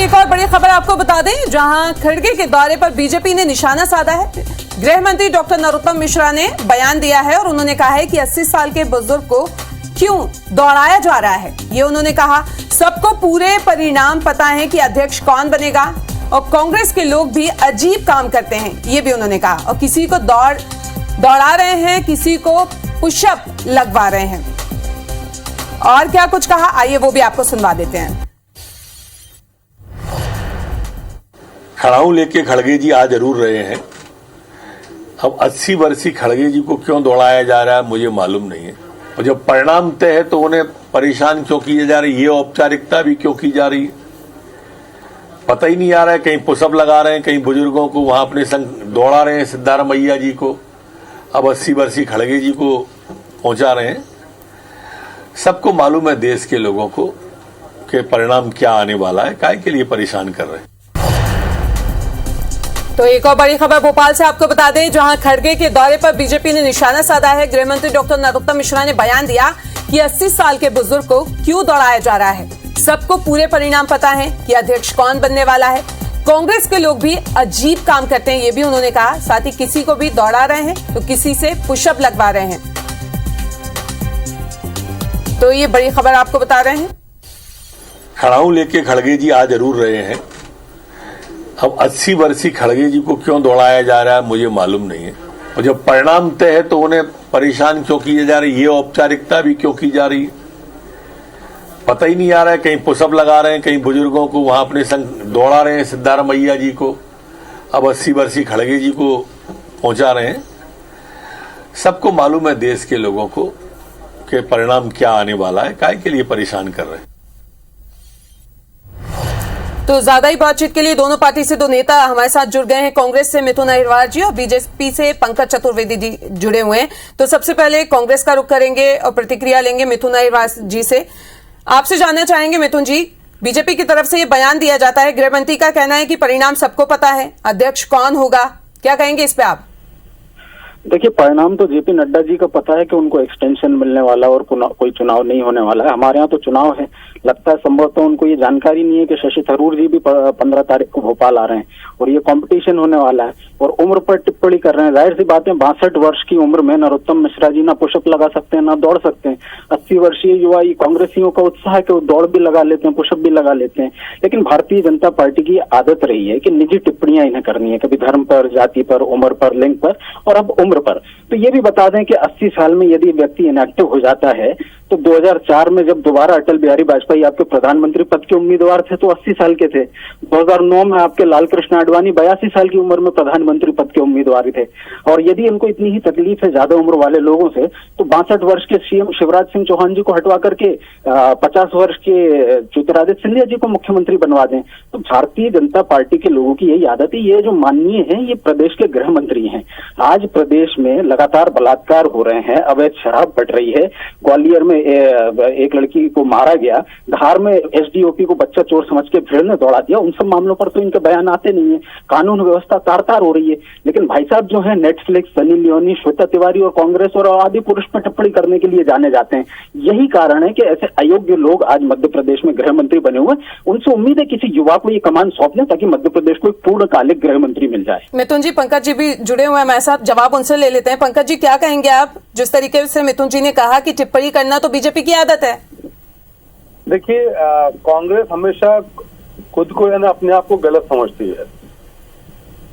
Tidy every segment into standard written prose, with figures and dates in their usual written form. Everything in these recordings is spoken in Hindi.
एक और बड़ी खबर आपको बता दें, जहां खड़गे के दौरे पर बीजेपी ने निशाना साधा है। गृह मंत्री डॉक्टर नरोत्तम मिश्रा ने बयान दिया है और उन्होंने कहा है कि 80 साल के बुजुर्ग को क्यों दौड़ाया जा रहा है। ये उन्होंने कहा, सबको पूरे परिणाम पता है कि अध्यक्ष कौन बनेगा और कांग्रेस के लोग भी अजीब काम करते हैं, ये भी उन्होंने कहा। और किसी को दौड़ा रहे हैं, किसी को पुशअप लगवा रहे हैं। और क्या कुछ कहा, आइए वो भी आपको सुनवा देते हैं। खड़ाऊ लेके खड़गे जी आ जरूर रहे हैं। अब 80 वर्षीय खड़गे जी को क्यों दौड़ाया जा रहा है मुझे मालूम नहीं है। और जब परिणाम तय है तो उन्हें परेशान क्यों किए जा रही है, ये औपचारिकता भी क्यों की जा रही है, पता ही नहीं आ रहा है। कहीं पुशअप लगा रहे हैं, कहीं बुजुर्गों को वहां अपने संग दौड़ा रहे हैं, सिद्धाराम मैया जी को। अब 80 वर्षीय खड़गे जी को पहुंचा रहे हैं। सबको मालूम है देश के लोगों को कि परिणाम क्या आने वाला है, काहे के लिए परेशान कर रहे हैं। तो एक और बड़ी खबर भोपाल से आपको बता दें, जहां खड़गे के दौरे पर बीजेपी ने निशाना साधा है। गृह मंत्री डॉक्टर नरोत्तम मिश्रा ने बयान दिया कि 80 साल के बुजुर्ग को क्यों दौड़ाया जा रहा है। सबको पूरे परिणाम पता है कि अध्यक्ष कौन बनने वाला है। कांग्रेस के लोग भी अजीब काम करते हैं, ये भी उन्होंने कहा। साथ ही किसी को भी दौड़ा रहे हैं तो किसी से पुशअप लगवा रहे हैं। तो ये बड़ी खबर आपको बता रहे हैं। खड़ाऊ लेके खड़गे जी आ जरूर रहे हैं। अब 80 वर्षीय खड़गे जी को क्यों दौड़ाया जा रहा है मुझे मालूम नहीं है। और जब परिणाम तय है तो उन्हें परेशान क्यों किए जा रही है, ये औपचारिकता भी क्यों की जा रही है, पता ही नहीं आ रहा है। कहीं पुशअप लगा रहे हैं, कहीं बुजुर्गों को वहां अपने संग दौड़ा रहे हैं, सिद्धाराम मैया जी को। अब 80 वर्षीय खड़गे जी को पहुंचा रहे हैं। सबको मालूम है देश के लोगों को कि परिणाम क्या आने वाला है, काहे के लिए परेशान कर रहे हैं। तो ज्यादा ही बातचीत के लिए दोनों पार्टी से दो नेता हमारे साथ जुड़ गए हैं। कांग्रेस से मिथुन अहिरवार जी और बीजेपी से पंकज चतुर्वेदी जी जुड़े हुए हैं। तो सबसे पहले कांग्रेस का रुख करेंगे और प्रतिक्रिया लेंगे मिथुन अहिरवार जी से। आपसे जानना चाहेंगे मिथुन जी, बीजेपी की तरफ से ये बयान दिया जाता है, गृह मंत्री का कहना है कि परिणाम सबको पता है, अध्यक्ष कौन होगा, क्या कहेंगे इस पे आप? देखिए, परिणाम तो जेपी नड्डा जी का पता है कि उनको एक्सटेंशन मिलने वाला और कोई चुनाव नहीं होने वाला है। हमारे यहाँ तो चुनाव है। लगता है संभवतः उनको ये जानकारी नहीं है कि शशि थरूर जी भी 15 तारीख को भोपाल आ रहे हैं और ये कंपटीशन होने वाला है। और उम्र पर टिप्पणी कर रहे हैं। जाहिर सी बात है, 62 वर्ष की उम्र में नरोत्तम मिश्रा जी ना पुशअप लगा सकते हैं ना दौड़ सकते हैं। 80 वर्षीय युवा कांग्रेसियों का उत्साह है कि वो दौड़ भी लगा लेते हैं, पुशअप भी लगा लेते हैं। लेकिन भारतीय जनता पार्टी की आदत रही है कि निजी टिप्पणियां इन्हें करनी है, कभी धर्म पर, जाति पर, उम्र पर, लिंग पर और अब उम्र पर। तो ये भी बता दें कि 80 साल में यदि व्यक्ति इनएक्टिव हो जाता है तो 2004 में जब दोबारा अटल बिहारी वाजपेयी आपके प्रधानमंत्री पद के उम्मीदवार थे तो 80 साल के थे। 2009 में आपके लाल कृष्ण आडवाणी 82 साल की उम्र में प्रधानमंत्री पद के उम्मीदवार थे। और यदि इनको इतनी ही तकलीफ है ज्यादा उम्र वाले लोगों से तो 62 वर्ष के सीएम शिवराज सिंह चौहान जी को हटवा करके 50 वर्ष के ज्योतिरादित्य सिंधिया जी को मुख्यमंत्री बनवा दें। तो भारतीय जनता पार्टी के लोगों की यही आदत है। ये जो माननीय है ये प्रदेश के गृह मंत्री हैं। आज प्रदेश में लगातार बलात्कार हो रहे हैं, अवैध शराब बट रही है। ग्वालियर में एक लड़की को मारा गया, धार में एसडीओपी को बच्चा चोर समझ के भीड़ ने दौड़ा दिया। उन सब मामलों पर तो इनके बयान आते नहीं है। कानून व्यवस्था तार तार हो रही है। लेकिन भाई साहब जो है नेटफ्लिक्स, सनी लियोनी, श्वेता तिवारी और कांग्रेस और आदि पुरुष पर टिप्पणी करने के लिए जाने जाते हैं। यही कारण है कि ऐसे अयोग्य लोग आज मध्य प्रदेश में गृह मंत्री बने हुए। उनसे उम्मीद है किसी युवा को ये कमान सौंप दें ताकि मध्य प्रदेश को एक पूर्णकालिक गृह मंत्री मिल जाए। मिथुन जी, पंकज जी भी जुड़े हुए हैं हमारे साथ, जवाब उनसे ले लेते हैं। पंकज जी, क्या कहेंगे आप? जिस तरीके से मिथुन जी ने कहा कि टिप्पणी करना तो बीजेपी की आदत है। देखिए, कांग्रेस हमेशा खुद को अपने आप को गलत समझती है।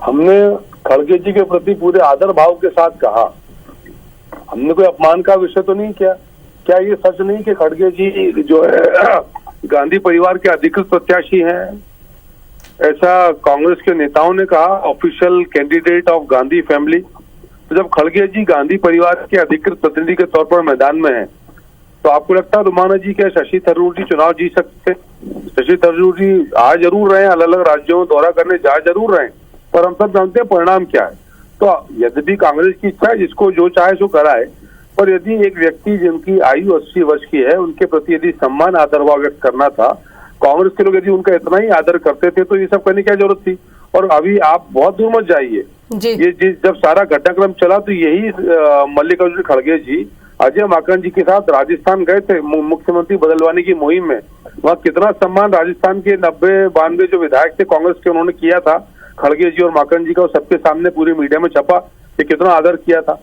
हमने खड़गे जी के प्रति पूरे आदर भाव के साथ कहा, हमने कोई अपमान का विषय तो नहीं किया। क्या ये सच नहीं कि खड़गे जी जो है गांधी परिवार के अधिकृत प्रत्याशी हैं? ऐसा कांग्रेस के नेताओं ने कहा, official candidate of Gandhi family. तो जब खड़गे जी गांधी परिवार के अधिकृत प्रतिनिधि के तौर पर मैदान में हैं तो आपको लगता है रुमाना जी क्या शशि थरूर जी चुनाव जीत सकते? शशि थरूर जी आ जरूर रहे हैं, अलग अलग राज्यों में दौरा करने जा जरूर रहे हैं, पर हम सब जानते हैं परिणाम क्या है। तो यद्यपि कांग्रेस की इच्छा है जिसको जो चाहे सो कराए, पर यदि एक व्यक्ति जिनकी आयु 80 वर्ष की है उनके प्रति यदि सम्मान आदरभाव व्यक्त करना था, कांग्रेस के लोग यदि उनका इतना ही आदर करते थे तो ये सब करने की क्या जरूरत थी। और अभी आप बहुत दूर मत जाइए, ये जब सारा घटनाक्रम चला तो यही मल्लिकार्जुन खड़गे जी अजय माकन जी के साथ राजस्थान गए थे मुख्यमंत्री बदलवाने की मुहिम में। वहाँ कितना सम्मान राजस्थान के 90-92 जो विधायक थे कांग्रेस के, उन्होंने किया था खड़गे जी और माकन जी का, सबके सामने पूरे मीडिया में छपा कि कितना आदर किया था।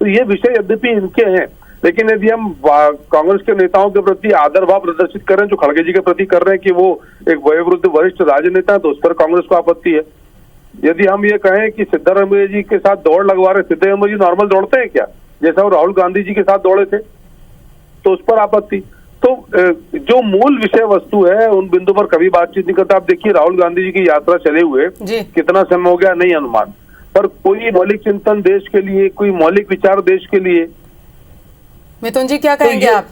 तो ये विषय यद्यपि इनके हैं, लेकिन यदि हम कांग्रेस के नेताओं के प्रति आदर भाव प्रदर्शित करें जो खड़गे जी के प्रति कर रहे हैं कि वो एक वयोवृद्ध वरिष्ठ राजनेता, तो उस पर कांग्रेस को आपत्ति है। यदि हम ये कहें कि सिद्धारमैया जी के साथ दौड़ लगवा रहे, सिद्धारमैया जी नॉर्मल दौड़ते हैं क्या, जैसा वो राहुल गांधी जी के साथ दौड़े थे, तो उस पर आपत्ति। तो जो मूल विषय वस्तु है उन बिंदु पर कभी बातचीत नहीं करता। आप देखिए राहुल गांधी जी की यात्रा चले हुए कितना समय हो गया नहीं अनुमान, पर कोई मौलिक चिंतन देश के लिए, कोई मौलिक विचार देश के लिए। मिथुन जी क्या कहेंगे आप?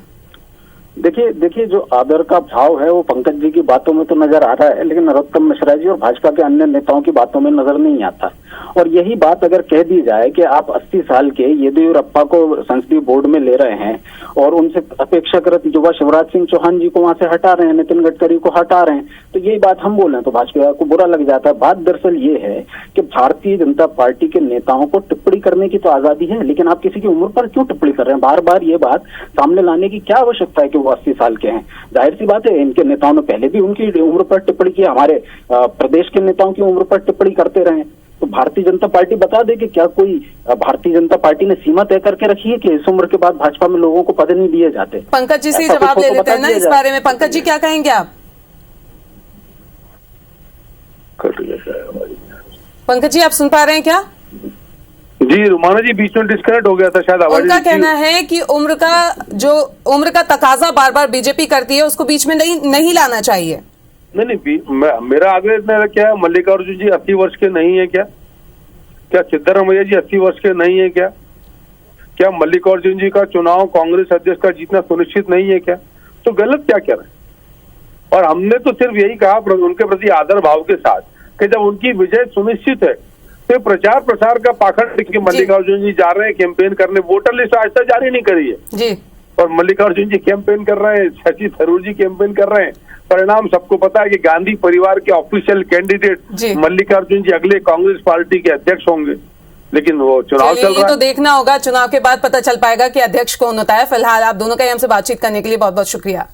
देखिए जो आदर का भाव है वो पंकज जी की बातों में तो नजर आ रहा है, लेकिन नरोत्तम मिश्रा जी और भाजपा के अन्य नेताओं की बातों में नजर नहीं आता। और यही बात अगर कह दी जाए कि आप 80 साल के येदियुरप्पा को संसदीय बोर्ड में ले रहे हैं और उनसे अपेक्षाकृत युवा शिवराज सिंह चौहान जी को वहां से हटा रहे हैं, नितिन गडकरी को हटा रहे हैं, तो यही बात हम बोले तो भाजपा को बुरा लग जाता है। बात दरअसल ये है कि भारतीय जनता पार्टी के नेताओं को टिप्पणी करने की तो आजादी है, लेकिन आप किसी की उम्र पर क्यों टिप्पणी कर रहे हैं? बार बार ये बात सामने लाने की क्या आवश्यकता है कि वो 80 साल के हैं? जाहिर सी बात है इनके नेताओं ने पहले भी उनकी उम्र पर टिप्पणी की, हमारे प्रदेश के नेताओं की उम्र पर टिप्पणी करते रहे। तो भारतीय जनता पार्टी बता दे कि क्या कोई भारतीय जनता पार्टी ने सीमा तय करके रखी है कि इस उम्र के बाद भाजपा में लोगों को पद नहीं दिए जाते? पंकज जी से जवाब ले लेते हैं ना इस बारे में। पंकज जी क्या कहेंगे आप? पंकज जी आप सुन पा रहे हैं क्या? जी रुमाना जी बीच में डिस्कनेक्ट हो गया था शायद आवाज। उनका कहना है कि उम्र का तकाजा बार बार बीजेपी करती है, उसको बीच में नहीं लाना चाहिए। नहीं, मेरा आग्रह इतना क्या है, मल्लिकार्जुन जी 80 वर्ष के नहीं है क्या? क्या सिद्धारमैया जी 80 वर्ष के नहीं है क्या? क्या मल्लिकार्जुन जी का चुनाव कांग्रेस अध्यक्ष का जीतना सुनिश्चित नहीं है क्या? तो गलत क्या कह रहे हैं? और हमने तो सिर्फ यही कहा उनके प्रति आदर भाव के साथ कि जब उनकी विजय सुनिश्चित है तो प्रचार प्रसार का पाखंड लेके मल्लिकार्जुन जी जा रहे हैं कैंपेन करने। वोटर लिस्ट आज तक जारी नहीं करी है जी, और मल्लिकार्जुन जी कैंपेन कर रहे हैं, शशि थरूर जी कैंपेन कर रहे हैं। परिणाम सबको पता है कि गांधी परिवार के ऑफिशियल कैंडिडेट मल्लिकार्जुन जी अगले कांग्रेस पार्टी के अध्यक्ष होंगे, लेकिन वो चुनाव चल रहा है। तो देखना होगा, चुनाव के बाद पता चल पाएगा कि अध्यक्ष कौन होता है। फिलहाल आप दोनों का हमसे बातचीत करने के लिए बहुत बहुत शुक्रिया।